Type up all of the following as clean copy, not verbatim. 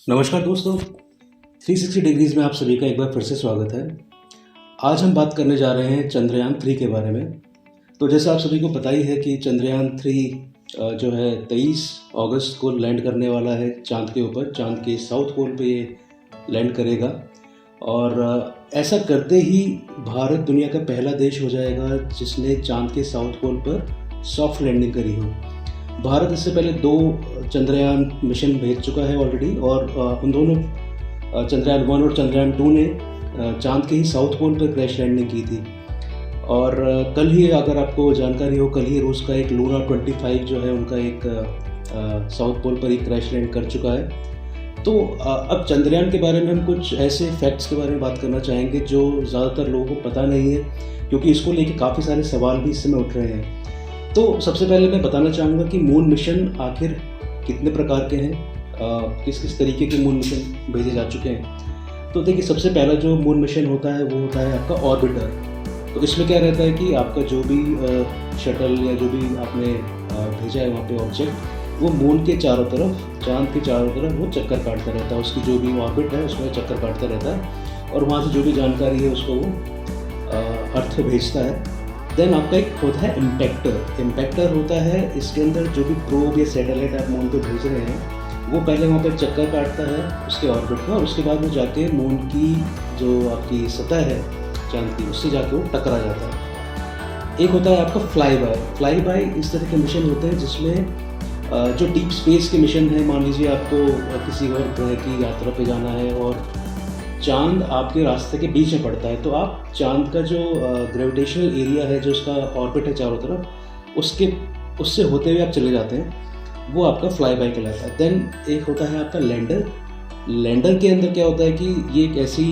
नमस्कार दोस्तों, 360 डिग्रीज़ में आप सभी का एक बार फिर से स्वागत है। आज हम बात करने जा रहे हैं चंद्रयान 3 के बारे में। तो जैसा आप सभी को पता ही है कि चंद्रयान 3 जो है 23 अगस्त को लैंड करने वाला है चाँद के ऊपर। चाँद के साउथ पोल पे ये लैंड करेगा और ऐसा करते ही भारत दुनिया का पहला देश हो जाएगा जिसने चाँद के साउथ पोल पर सॉफ्ट लैंडिंग करी हो। भारत इससे पहले 2 चंद्रयान मिशन भेज चुका है ऑलरेडी और उन दोनों चंद्रयान 1 और चंद्रयान 2 ने चाँद के ही साउथ पोल पर क्रैश लैंडिंग की थी। और कल ही, अगर आपको जानकारी हो, कल ही रूस का एक लूना 25 जो है उनका एक साउथ पोल पर ही क्रैश लैंड कर चुका है। तो अब चंद्रयान के बारे में हम कुछ ऐसे फैक्ट्स के बारे में बात करना चाहेंगे जो ज़्यादातर लोगों को पता नहीं है, क्योंकि इसको लेके काफ़ी सारे सवाल भी इस समय उठ रहे हैं। तो सबसे पहले मैं बताना चाहूँगा कि मून मिशन आखिर कितने प्रकार के हैं, किस किस तरीके के मून मिशन भेजे जा चुके हैं। तो देखिए, सबसे पहला जो मून मिशन होता है वो होता है आपका ऑर्बिटर। तो इसमें क्या रहता है कि आपका जो भी शटल या जो भी आपने भेजा है वहाँ पे ऑब्जेक्ट, वो मून के चारों तरफ, चाँद के चारों तरफ वो चक्कर काटता रहता है। उसकी जो भी ऑर्बिट है उसमें चक्कर काटता रहता है और वहाँ से जो भी जानकारी है उसको वो अर्थ में भेजता है। देन आपका एक होता है इम्पैक्टर। इम्पैक्टर होता है, इसके अंदर जो भी प्रोब या सैटेलाइट आप मून पे भेज रहे हैं वो पहले वहाँ पर चक्कर काटता है उसके ऑर्बिट में, और उसके बाद वो जाके मून की जो आपकी सतह है चाँद की, उससे जाके वो टकरा जाता है। एक होता है आपका फ्लाई बाय। फ्लाई बाय इस तरह के मिशन होते हैं जिसमें जो डीप स्पेस के मिशन है, मान लीजिए आपको किसी और ग्रह की यात्रा पे जाना है और चाँद आपके रास्ते के बीच में पड़ता है, तो आप चाँद का जो ग्रेविटेशनल एरिया है, जो उसका ऑर्बिट है चारों तरफ, उससे होते हुए आप चले जाते हैं, वो आपका फ्लाई बाय कहलाता है। देन एक होता है आपका लैंडर। लैंडर के अंदर क्या होता है कि ये एक ऐसी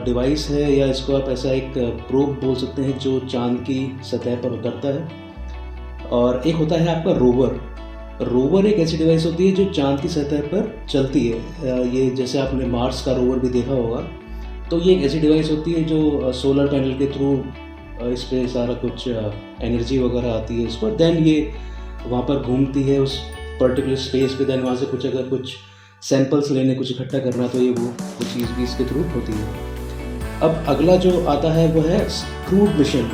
डिवाइस है, या इसको आप ऐसा एक प्रोब बोल सकते हैं, जो चाँद की सतह पर उतरता है। और एक होता है आपका रोवर। रोवर एक ऐसी डिवाइस होती है जो चाँद की सतह पर चलती है। ये जैसे आपने मार्स का रोवर भी देखा होगा, तो ये एक ऐसी डिवाइस होती है जो सोलर पैनल के थ्रू इस पर सारा कुछ एनर्जी वगैरह आती है इस पर। देन ये वहाँ पर घूमती है उस पर्टिकुलर स्पेस पे। देन वहाँ से कुछ, अगर कुछ सैंपल्स लेने, कुछ इकट्ठा करना, तो ये वो चीज़ भी इसके थ्रू होती है। अब अगला जो आता है वो है क्रूड मिशन।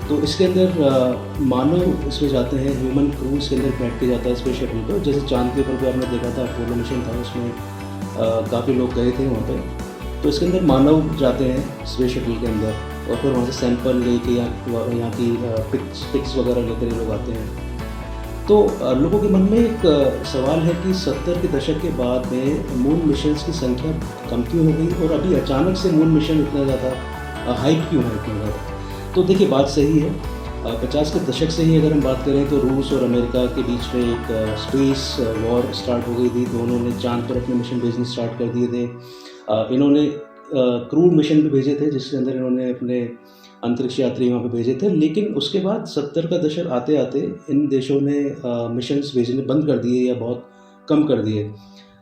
तो इसके अंदर मानव इसमें जाते हैं, ह्यूमन क्रू इसके अंदर बैठ के जाता है स्पेस शटल पर। जैसे चाँद के ऊपर भी आपने देखा था अपोलो मिशन था, उसमें काफ़ी लोग गए थे वहाँ पे। तो इसके अंदर मानव जाते हैं स्पेस शटल के अंदर, और फिर वहाँ से सैंपल लेके यहाँ की पिक्स वगैरह लेकर लोग आते हैं। तो लोगों के मन में एक सवाल है कि 70 के दशक के बाद में मून मिशंस की संख्या कम क्यों हो गई, और अभी अचानक से मून मिशन इतना ज़्यादा हाइप क्यों है, इतना ज़्यादा। तो देखिए, बात सही है। 50 के दशक से ही अगर हम बात करें तो रूस और अमेरिका के बीच में एक स्पेस वॉर स्टार्ट हो गई थी। दोनों ने चाँद पर अपने मिशन भेजने स्टार्ट कर दिए थे। इन्होंने क्रूड मिशन भी भेजे थे, जिसके अंदर इन्होंने अपने अंतरिक्ष यात्री वहाँ पे भेजे थे। लेकिन उसके बाद 70 का दशक आते आते इन देशों ने मिशंस भेजने बंद कर दिए या बहुत कम कर दिए।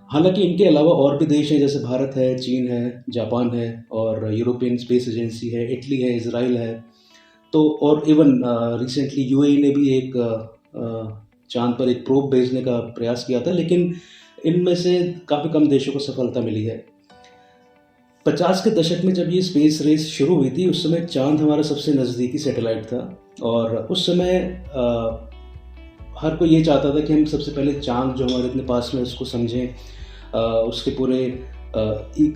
हालांकि इनके अलावा और भी देश हैं, जैसे भारत है, चीन है, जापान है, और यूरोपियन स्पेस एजेंसी है, इटली है, इजराइल है। तो और इवन रिसेंटली यूएई ने भी एक चाँद पर एक प्रोब भेजने का प्रयास किया था, लेकिन इनमें से काफ़ी कम देशों को सफलता मिली है। 50 के दशक में जब ये स्पेस रेस शुरू हुई थी, उस समय चाँद हमारा सबसे नज़दीकी सैटेलाइट था, और उस समय हर कोई ये चाहता था कि हम सबसे पहले चाँद जो हमारे इतने पास में, उसको समझें, उसके पूरे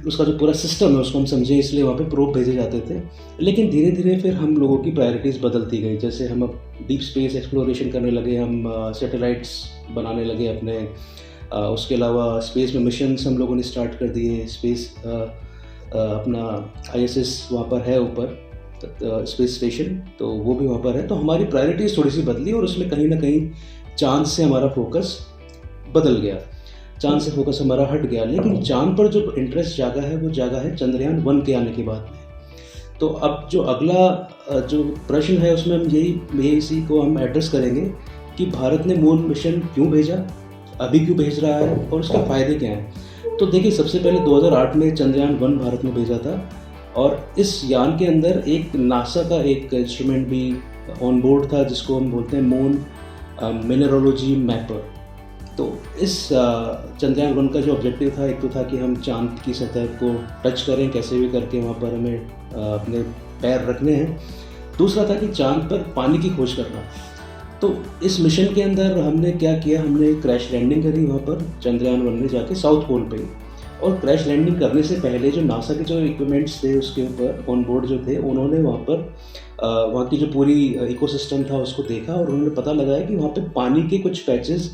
उसका जो पूरा सिस्टम है उसको हम समझें, इसलिए वहाँ पे प्रोब भेजे जाते थे। लेकिन धीरे धीरे फिर हम लोगों की प्रायोरिटीज़ बदलती गई। जैसे हम अब डीप स्पेस एक्सप्लोरेशन करने लगे, हम सैटेलाइट्स बनाने लगे अपने, उसके अलावा स्पेस में मिशंस हम लोगों ने स्टार्ट कर दिए। स्पेस अपना ISS वहाँ पर है ऊपर, स्पेस स्टेशन, तो वो भी वहाँ पर है। तो हमारी प्रायोरिटीज़ थोड़ी सी बदली, और उसमें कहीं ना कहीं चाँद से हमारा फोकस बदल गया, चाँद से फोकस हमारा हट गया। लेकिन चाँद पर जो इंटरेस्ट जागा है वो जागा है चंद्रयान 1 के आने के बाद में। तो अब जो अगला जो प्रश्न है उसमें हम इसी को हम एड्रेस करेंगे कि भारत ने मून मिशन क्यों भेजा, अभी क्यों भेज रहा है, और उसके फ़ायदे क्या हैं। तो देखिए, सबसे पहले 2008 में चंद्रयान 1 भारत में भेजा था, और इस यान के अंदर एक नासा का एक इंस्ट्रूमेंट भी ऑन बोर्ड था, जिसको हम बोलते हैं मून मिनरोलॉजी मैपर। तो इस चंद्रयान 1 का जो ऑब्जेक्टिव था, एक तो था कि हम चाँद की सतह को टच करें, कैसे भी करके वहाँ पर हमें अपने पैर रखने हैं। दूसरा था कि चाँद पर पानी की खोज करना। तो इस मिशन के अंदर हमने क्या किया, हमने क्रैश लैंडिंग करी वहाँ पर चंद्रयान 1 ने जाके साउथ पोल पे ही। और क्रैश लैंडिंग करने से पहले जो नासा के जो इक्विपमेंट्स थे उसके ऊपर ऑन बोर्ड जो थे, उन्होंने वहाँ पर वहाँ की जो पूरी इकोसिस्टम था उसको देखा और उन्होंने पता लगाया कि वहाँ पे पानी के कुछ पैचेस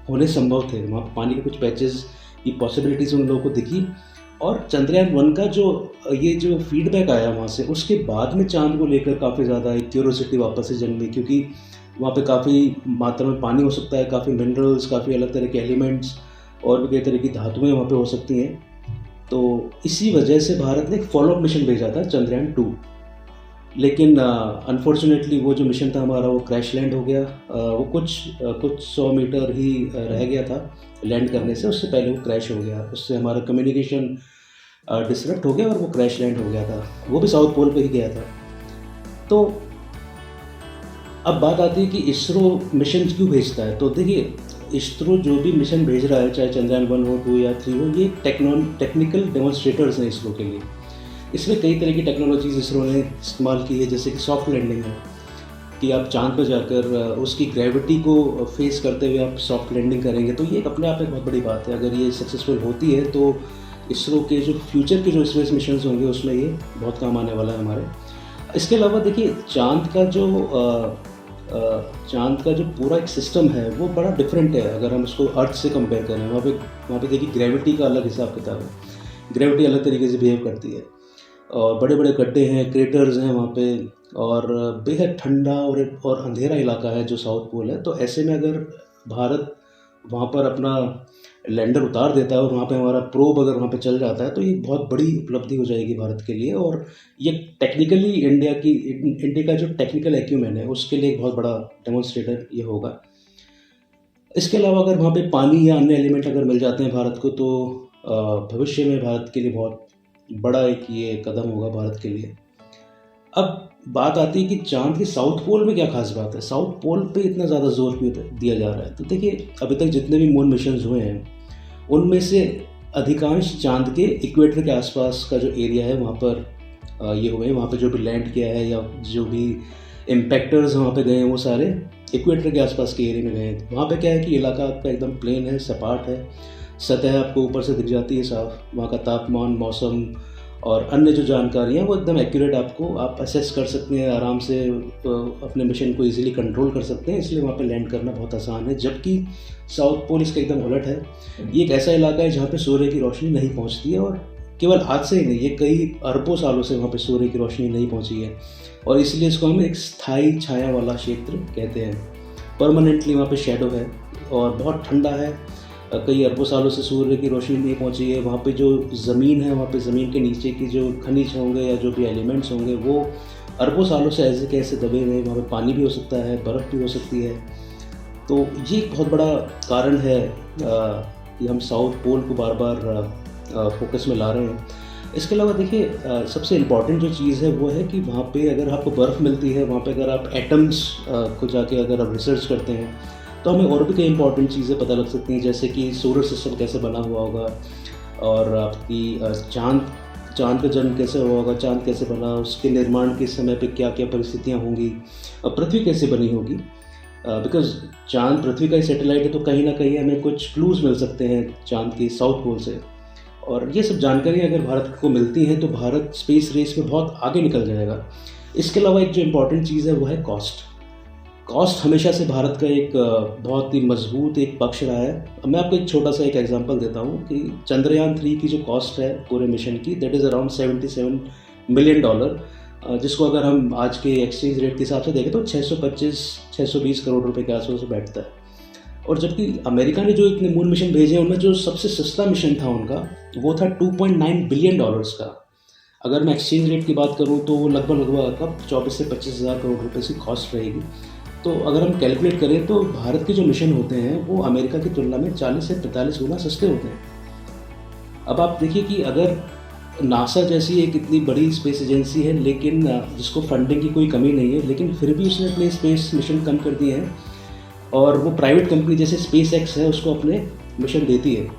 होने संभव थे। वहाँ पानी के कुछ पैचेस की पॉसिबिलिटीज़ उन लोगों को दिखी। और चंद्रयान 1 का जो ये जो फीडबैक आया वहाँ से, उसके बाद में चाँद को लेकर काफ़ी ज़्यादा एक क्यूरोसिटी वापस से जन्मी, क्योंकि वहाँ पे काफ़ी मात्रा में पानी हो सकता है, काफ़ी मिनरल्स, काफ़ी अलग तरह के एलिमेंट्स और भी कई तरह की धातुएँ वहाँ पे हो सकती हैं। तो इसी वजह से भारत ने एक फॉलोअप मिशन भेजा था चंद्रयान 2। लेकिन अनफॉर्चुनेटली वो जो मिशन था हमारा, वो क्रैश लैंड हो गया। वो कुछ 100 मीटर ही रह गया था लैंड करने से, उससे पहले वो क्रैश हो गया। उससे हमारा कम्युनिकेशन डिसरप्ट हो गया और वो क्रैश लैंड हो गया था। वो भी साउथ पोल पे ही गया था। तो अब बात आती है कि इसरो मिशन क्यों भेजता है। तो देखिए, इसरो जो भी मिशन भेज रहा है, चाहे चंद्रयान 1 हो, 2 या 3 हो, ये टेक्निकल डेमोन्स्ट्रेटर्स हैं इसरो के लिए। इसमें कई तरह की टेक्नोलॉजीज़ इसरो ने इस्तेमाल की है, जैसे कि सॉफ्ट लैंडिंग है, कि आप चाँद पर जाकर उसकी ग्रेविटी को फेस करते हुए आप सॉफ्ट लैंडिंग करेंगे। तो ये अपने आप में बहुत बड़ी बात है। अगर ये सक्सेसफुल होती है तो इसरो के जो फ्यूचर के जो स्पेस मिशंस होंगे उसमें ये बहुत काम आने वाला है हमारे। इसके अलावा देखिए, चाँद का जो पूरा एक सिस्टम है वो बड़ा डिफरेंट है अगर हम उसको अर्थ से कंपेयर करें। वहाँ पे देखिए ग्रेविटी का अलग हिसाब किताब है। ग्रेविटी अलग तरीके से बिहेव करती है और बड़े-बड़े गड्ढे हैं, क्रेटर्स हैं वहाँ पे, और बेहद ठंडा और अंधेरा इलाका है जो साउथ पोल है। तो ऐसे में अगर भारत वहाँ पर अपना लैंडर उतार देता है और वहाँ पे हमारा प्रोब अगर वहाँ पे चल जाता है, तो ये बहुत बड़ी उपलब्धि हो जाएगी भारत के लिए। और ये टेक्निकली इंडिया का जो टेक्निकल एक्यूमेन है उसके लिए एक बहुत बड़ा डेमोन्स्ट्रेटर ये होगा। इसके अलावा अगर वहाँ पे पानी या अन्य एलिमेंट अगर मिल जाते हैं भारत को, तो भविष्य में भारत के लिए बहुत बड़ा एक ये कदम होगा भारत के लिए। अब बात आती है कि चाँद के साउथ पोल में क्या खास बात है, साउथ पोल पे इतना ज़्यादा जोर क्यों दिया जा रहा है। तो देखिए, अभी तक जितने भी मून मिशंस हुए हैं उनमें से अधिकांश चाँद के इक्वेटर के आसपास का जो एरिया है वहाँ पर ये हुए हैं। वहाँ पे जो भी लैंड किया है या जो भी इम्पैक्टर्स वहाँ पे गए हैं वो सारे इक्वेटर के आसपास के एरिया में गए हैं। वहाँ पे क्या है कि इलाका आपका एकदम प्लेन है, सपाट है, सतह आपको ऊपर से दिख जाती है साफ। वहाँ का तापमान, मौसम और अन्य जो जानकारियाँ वो एकदम एक्यूरेट आप असेस कर सकते हैं आराम से, अपने मिशन को इजीली कंट्रोल कर सकते हैं। इसलिए वहाँ पे लैंड करना बहुत आसान है। जबकि साउथ पोल इसका एकदम उलट है। ये एक ऐसा इलाका है जहाँ पे सूर्य की रोशनी नहीं पहुँचती है, और केवल आज से ही नहीं, ये कई अरबों सालों से वहाँ पे सूर्य की रोशनी नहीं पहुँची है, और इसलिए इसको हम एक स्थायी छाया वाला क्षेत्र कहते हैं। परमानेंटली वहाँ पे शैडो है और बहुत ठंडा है। कई अरबों सालों से सूर्य की रोशनी नहीं पहुंची है। वहाँ पे जो ज़मीन है, वहाँ पे ज़मीन के नीचे की जो खनिज होंगे या जो भी एलिमेंट्स होंगे वो अरबों सालों से ऐसे कैसे दबे हुए हैं। वहाँ पे पानी भी हो सकता है, बर्फ़ भी हो सकती है। तो ये एक बहुत बड़ा कारण है कि हम साउथ पोल को बार बार फोकस में ला रहे हैं। इसके अलावा देखिए, सबसे इम्पॉर्टेंट जो चीज़ है वो है कि वहाँ पे अगर आपको बर्फ़ मिलती है, वहाँ पे अगर आप एटम्स को जाके अगर आप रिसर्च करते हैं, तो हमें और भी कई इंपॉर्टेंट चीज़ें पता लग सकती हैं, जैसे कि सोलर सिस्टम कैसे बना हुआ होगा, और आपकी चाँद का जन्म कैसे हुआ होगा, चाँद कैसे बना, उसके निर्माण के समय पे क्या क्या परिस्थितियाँ होंगी, और पृथ्वी कैसे बनी होगी। बिकॉज़ चाँद पृथ्वी का ही सैटेलाइट है, तो कहीं ना कहीं हमें कुछ क्लूज़ मिल सकते हैं चाँद के साउथ पोल से। और ये सब जानकारी अगर भारत को मिलती हैं तो भारत स्पेस रेस में बहुत आगे निकल जाएगा। इसके अलावा एक जो इम्पॉर्टेंट चीज़ है वो है कॉस्ट हमेशा से भारत का एक बहुत ही मजबूत एक पक्ष रहा है। मैं आपको एक छोटा सा एक एग्जांपल देता हूँ कि चंद्रयान 3 की जो कॉस्ट है पूरे मिशन की, दैट इज़ अराउंड $77 मिलियन, जिसको अगर हम आज के एक्सचेंज रेट के हिसाब से देखें तो 620 करोड़ रुपए के आसपास बैठता है। और जबकि अमेरिका ने जो इतने मून मिशन भेजे हैं उनमें जो सबसे सस्ता मिशन था उनका, वो था $2.9 बिलियन का। अगर मैं एक्सचेंज रेट की बात करूँ तो वो लगभग 24 से 25 हज़ार करोड़ रुपए की कॉस्ट रहेगी। तो अगर हम कैलकुलेट करें तो भारत के जो मिशन होते हैं वो अमेरिका की तुलना में 40 से 45 गुना सस्ते होते हैं। अब आप देखिए कि अगर नासा जैसी एक इतनी बड़ी स्पेस एजेंसी है, लेकिन जिसको फंडिंग की कोई कमी नहीं है, लेकिन फिर भी उसने अपने स्पेस मिशन कम कर दिए हैं। और वो प्राइवेट कंपनी जैसे स्पेस एक्स है उसको अपने मिशन देती है।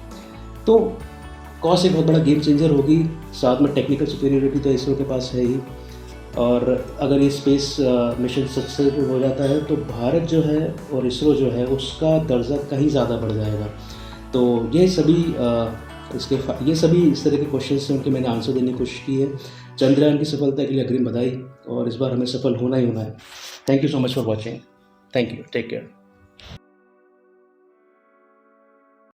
तो कॉस्ट एक बहुत बड़ा गेम चेंजर होगी, साथ में टेक्निकल सुपीरियरिटी तो इसरो के पास है ही, और अगर ये स्पेस मिशन सक्सेसफुल हो जाता है तो भारत जो है और इसरो जो है उसका दर्जा कहीं ज़्यादा बढ़ जाएगा। तो ये सभी ये सभी इस तरह के क्वेश्चन हैं, उनके मैंने आंसर देने की कोशिश की है। चंद्रयान की सफलता के लिए अग्रिम बधाई, और इस बार हमें सफल होना ही होना है। Thank you so much for watching. Thank you, take care.